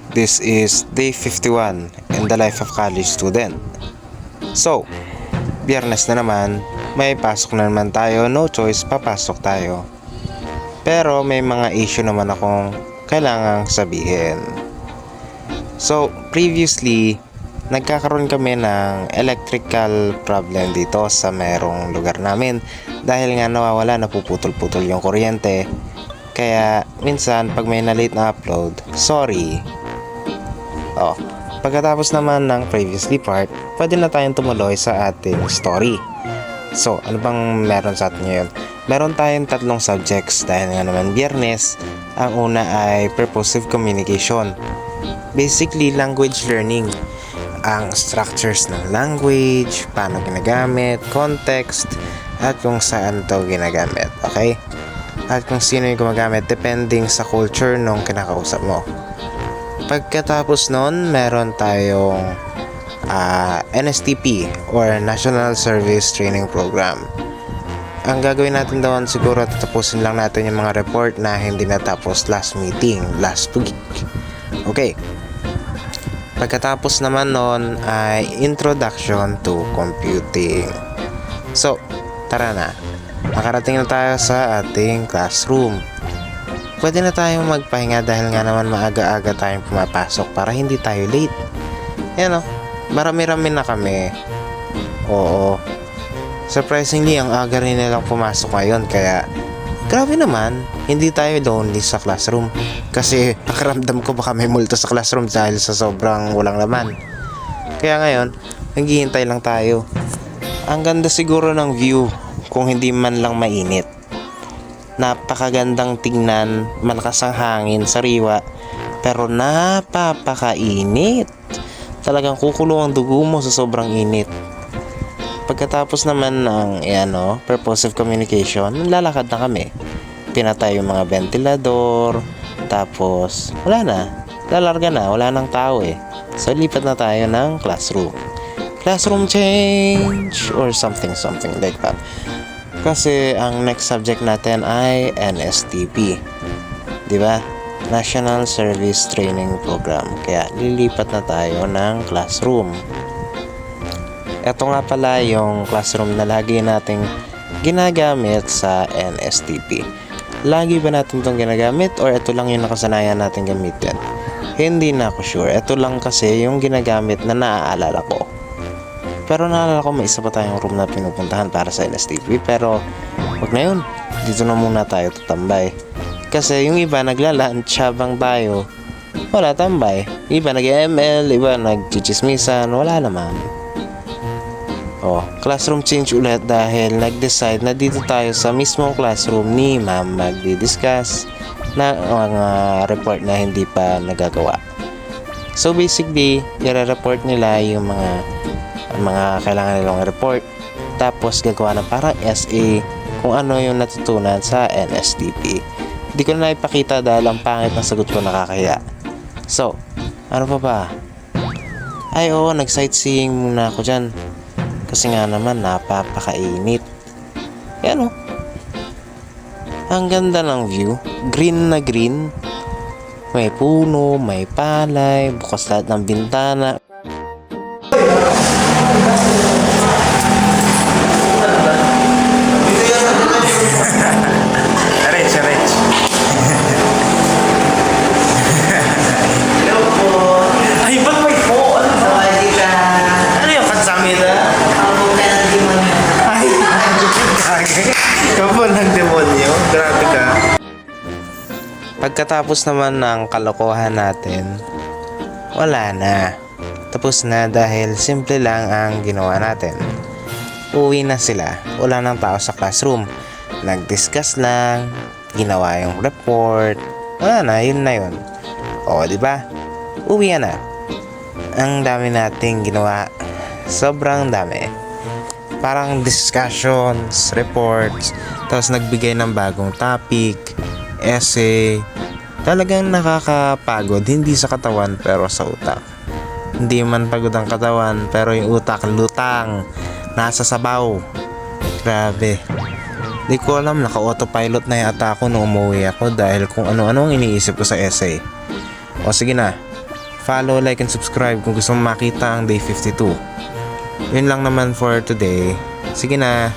This is day 51 in the life of college student. So, biyernes na naman, may pasok na naman tayo, no choice, papasok tayo. Pero may mga issue naman akong kailangang sabihin. So, previously, nagkakaroon kami ng electrical problem dito sa merong lugar namin dahil nga nawawala, napuputol-putol yung kuryente. Kaya minsan pag may na-late na upload, sorry. Pagkatapos naman ng previously part, pwede na tayong tumuloy sa ating story. So, ano bang meron sa atin ngayon? Meron tayong 3 subjects dahil nga naman biyernes. Ang una ay purposive communication. Basically, language learning. Ang structures ng language, paano ginagamit, context, at kung saan to ginagamit. Okay? At kung sino yung gumagamit depending sa culture nung kinakausap mo. Pagkatapos nun, meron tayong NSTP or National Service Training Program. Ang gagawin natin doon siguro tatapusin lang natin yung mga report na hindi natapos last meeting, last week. Okay. Pagkatapos naman nun ay Introduction to Computing. So, tara na. Nakarating na tayo sa ating classroom. Pwede na tayong magpahinga dahil nga naman maaga-aga tayong pumapasok para hindi tayo late. Yan o, marami-rami na kami. Oo. Surprisingly, ang aga rin nilang pumasok ngayon kaya grabe naman, hindi tayo lonely sa classroom. Kasi nakaramdam ko baka may multo sa classroom dahil sa sobrang walang laman. Kaya ngayon, naghihintay lang tayo. Ang ganda siguro ng view kung hindi man lang mainit. Napakagandang tingnan, malakas ang hangin, sariwa, pero napapakainit. Talagang kukulo ang dugo mo sa sobrang init. Pagkatapos naman ng purposive communication, lalakad na kami. Pinatay yung mga ventilador, tapos wala na, lalarga na, wala nang tao eh. So lipat na tayo ng classroom. Classroom change or something like that. Kasi ang next subject natin ay NSTP. 'Di ba? National Service Training Program. Kaya lilipat na tayo ng classroom. Ito nga pala yung classroom na lagi nating ginagamit sa NSTP. Lagi ba natin itong ginagamit or ito lang yung nakasanayan natin gamitin? Hindi na ako sure. Ito lang kasi yung ginagamit na naaalala ko. Pero naalala ko may isa pa tayong room na pinupuntahan para sa NSTP. Pero wag na yun. Dito na muna tayo tatambay. Kasi yung iba nagla-lunch habang tayo wala tambay. Iba nag-ML, iba nag-chichismisan, wala naman. Classroom change ulit dahil nag-decide na dito tayo sa mismong classroom ni ma'am magdi-discuss na mga report na hindi pa nagagawa. So basically, i-report nila yung mga kailangan nilang report, tapos gagawa ng parang essay kung ano yung natutunan sa NSTP. Hindi ko na ipakita dahil ang pangit ng sagot ko, nakakahiya. So, ano pa ba? Ay nag-sightseeing muna ako dyan kasi nga naman napapakainit. Yan ang ganda ng view, green na green, may puno, may palay, bukas lahat ng bintana. Rich. Hello po. Ay, ba't may po? Ano ba? Ano yung kansami na? Ay, kapo ng demonyo. Grabe ka. Pagkatapos naman ng kalokohan natin, wala na. Tapos na dahil simple lang ang ginawa natin. Uwi na sila. Wala nang tao sa classroom. Nag-discuss lang, ginawa yung report. Wala na, yun na yun. Diba? Uwi na. Ang dami nating ginawa. Sobrang dami. Parang discussions, reports, tapos nagbigay ng bagong topic, essay. Talagang nakakapagod, hindi sa katawan pero sa utak. Hindi man pagod ang katawan pero yung utak lutang, nasa sabaw. Grabe. Di ko alam, naka-autopilot na yata ako nung umuwi ako dahil kung ano-ano ang iniisip ko sa essay. Sige na, Follow, like, and subscribe kung gusto mong makita ang day 52. Yun lang naman for today. Sige na.